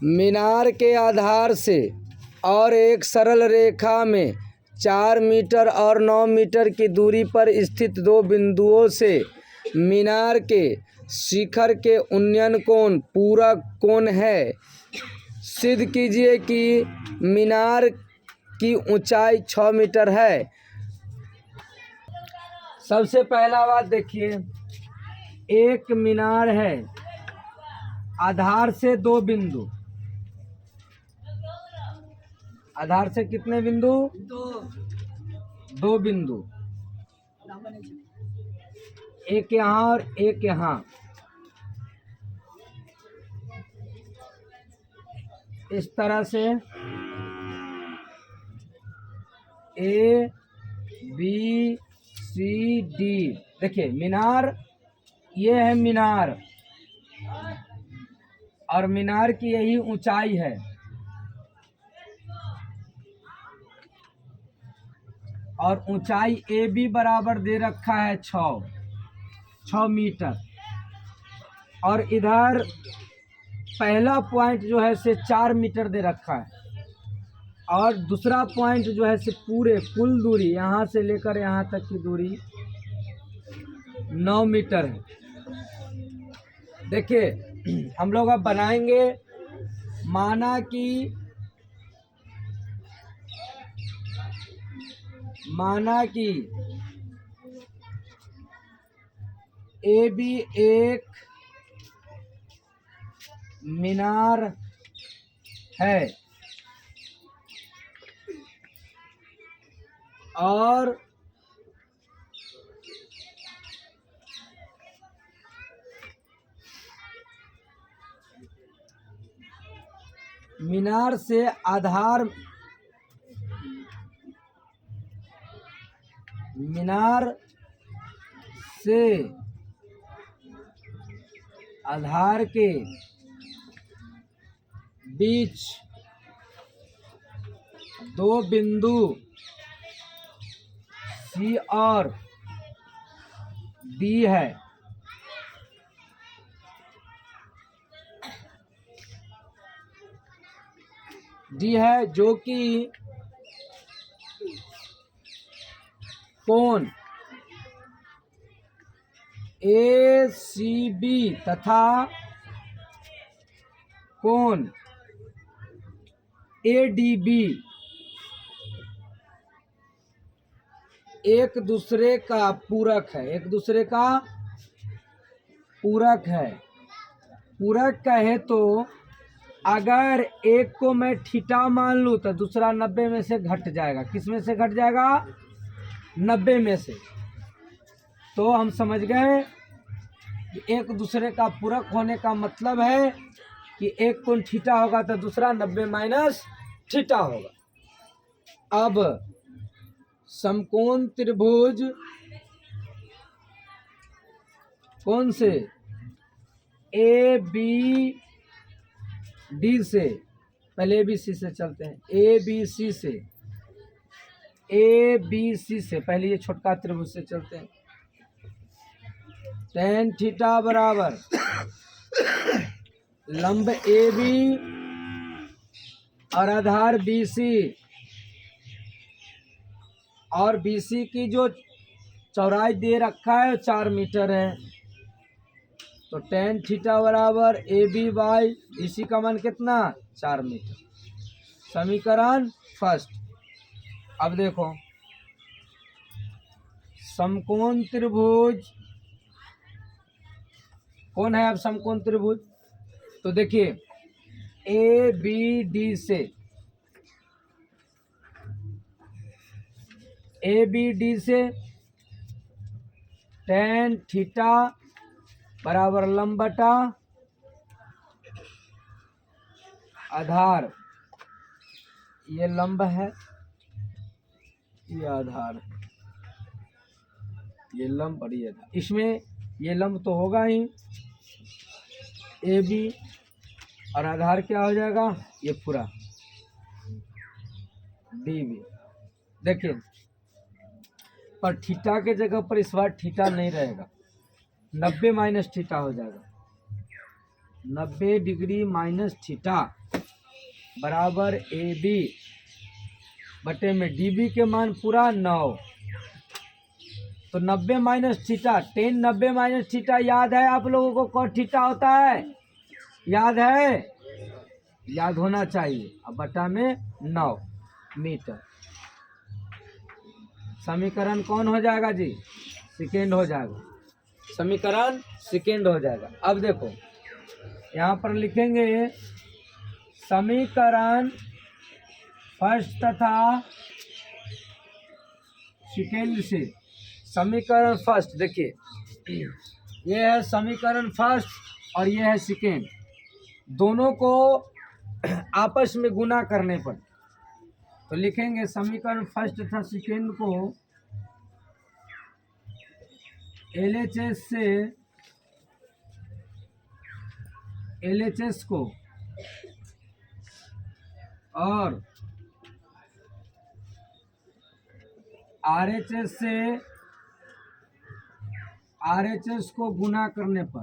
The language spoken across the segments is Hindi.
मीनार के आधार से और एक सरल रेखा में 4 मीटर और 9 मीटर की दूरी पर स्थित दो बिंदुओं से मीनार के शिखर के उन्नयन कोण पूरक कोण है। सिद्ध कीजिए कि मीनार की ऊंचाई 6 मीटर है। सबसे पहला बात देखिए, एक मीनार है, आधार से दो बिंदु, आधार से कितने बिंदु? दो बिंदु, एक यहाँ और एक यहाँ। इस तरह से ए बी सी डी। देखिए मीनार, ये है मीनार और मीनार की यही ऊंचाई है और ऊंचाई ए बी बराबर दे रखा है 6 मीटर। और इधर पहला पॉइंट जो है से 4 मीटर दे रखा है और दूसरा पॉइंट जो है से पूरे कुल दूरी यहाँ से लेकर यहाँ तक की दूरी 9 मीटर है। देखिए हम लोग अब बनाएंगे, माना कि ए बी एक मीनार है और मीनार से आधार, मीनार से आधार के बीच दो बिंदु सी और डी है। जो कि कोण ए सी बी तथा कोण ए डी बी एक दूसरे का पूरक है, एक दूसरे का पूरक है। पूरक कहे तो अगर एक को मैं थीटा मान लूँ तो दूसरा 90 में से घट जाएगा। किस में से घट जाएगा? 90 में से। तो हम समझ गए कि एक दूसरे का पूरक होने का मतलब है कि एक कोण थीटा होगा तो दूसरा 90 माइनस थीटा होगा। अब समकोण त्रिभुज कौन से? ए बी डी से, पहले ए बी सी से चलते हैं। ए बी सी से पहले ये छोटका त्रिभुज से चलते हैं। tan थीटा बराबर लंब ए बी और आधार बी सी, और बी सी की जो चौड़ाई दे रखा है 4 मीटर है। तो tan थीटा बराबर A B by B C का मान कितना? 4 मीटर। समीकरण फर्स्ट। अब देखो समकोण त्रिभुज कौन है? अब समकोण त्रिभुज तो देखिए ए बी डी से tan थीटा बराबर लंब बटा आधार, ये लंब है, ये आधार है, ये लंब और ये आधार। इसमें ये लंब तो होगा ही, ए बी, और आधार क्या हो जाएगा? ये पूरा डी बी। देखिए पर थीटा के जगह पर इस बार थीटा नहीं रहेगा, 90 माइनस थीटा हो जाएगा। 90 डिग्री माइनस थीटा बराबर ए बी बटे में डी बी के मान पूरा 9। तो 90 माइनस थीटा, 10 90 माइनस थीटा याद है आप लोगों को कॉट थीटा होता है, याद है, याद होना चाहिए। अब बटा में 9 मीटर। समीकरण कौन हो जाएगा जी? सेकेंड हो जाएगा, समीकरण सेकेंड हो जाएगा। अब देखो यहाँ पर लिखेंगे समीकरण फर्स्ट तथा सेकेंड से। समीकरण फर्स्ट देखिए, ये है समीकरण फर्स्ट और ये है सेकेंड, दोनों को आपस में गुना करने पर तो लिखेंगे समीकरण फर्स्ट तथा सेकेंड को LHS को और RHS को गुना करने पर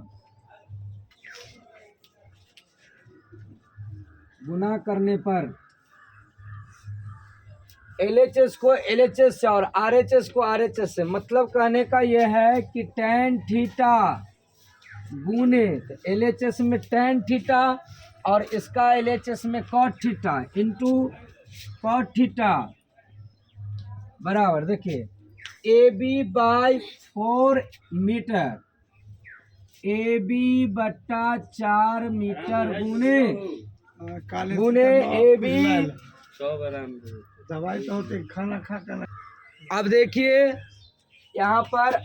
LHS को LHS से और RHS को RHS से, मतलब कहने का यह है कि tan थीटा गुने LHS में tan थीटा और इसका LHS में cot theta into cot theta बराबर देखिए AB बाई 4 मीटर, AB बट्टा 4 मीटर गुने AB। दवाई तो होते खाना खा कर। अब देखिए यहाँ पर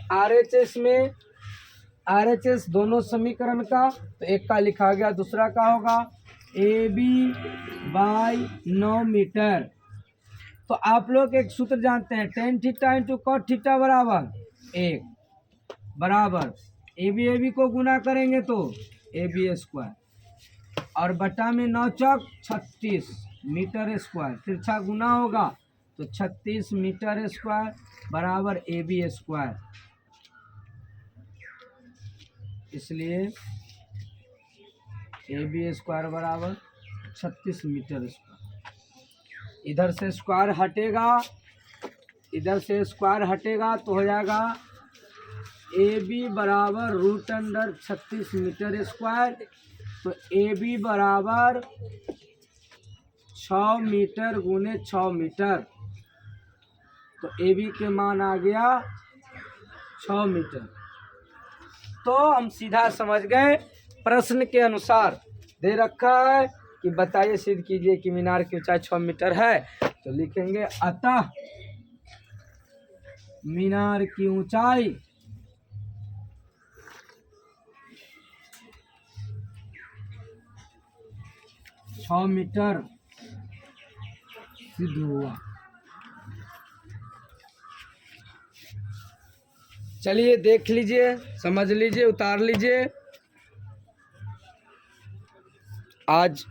RHS दोनों समीकरण का, तो एक का लिखा गया, दूसरा का होगा AB बाई 9 मीटर। तो आप लोग एक सूत्र जानते हैं, tan theta into cot theta बराबर 1 बराबर AB को गुना करेंगे तो AB स्क्वायर और बटा में 9 चौक 36 मीटर स्क्वायर, तिरछा गुना होगा तो 36 मीटर स्क्वायर बराबर AB स्क्वायर। इसलिए AB स्क्वायर बराबर 36 मीटर स्क्वायर। इधर से स्क्वायर हटेगा तो हो जाएगा AB बराबर रूट अंडर 36 मीटर स्क्वायर। तो AB बराबर 6 मीटर गुने 6 मीटर, तो AB के मान आ गया 6 मीटर। तो हम सीधा समझ गए, प्रश्न के अनुसार दे रखा है कि बताइए सिद्ध कीजिए कि मीनार की ऊंचाई 6 मीटर है, तो लिखेंगे अतः मीनार की ऊंचाई 6 मीटर सिद्ध हुआ। चलिए देख लीजिए, समझ लीजिए, उतार लीजिए। आज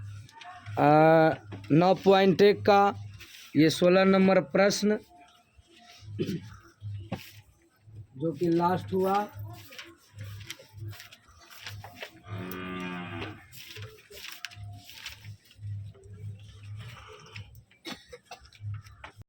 9.1 का ये 16 नंबर प्रश्न जो कि लास्ट हुआ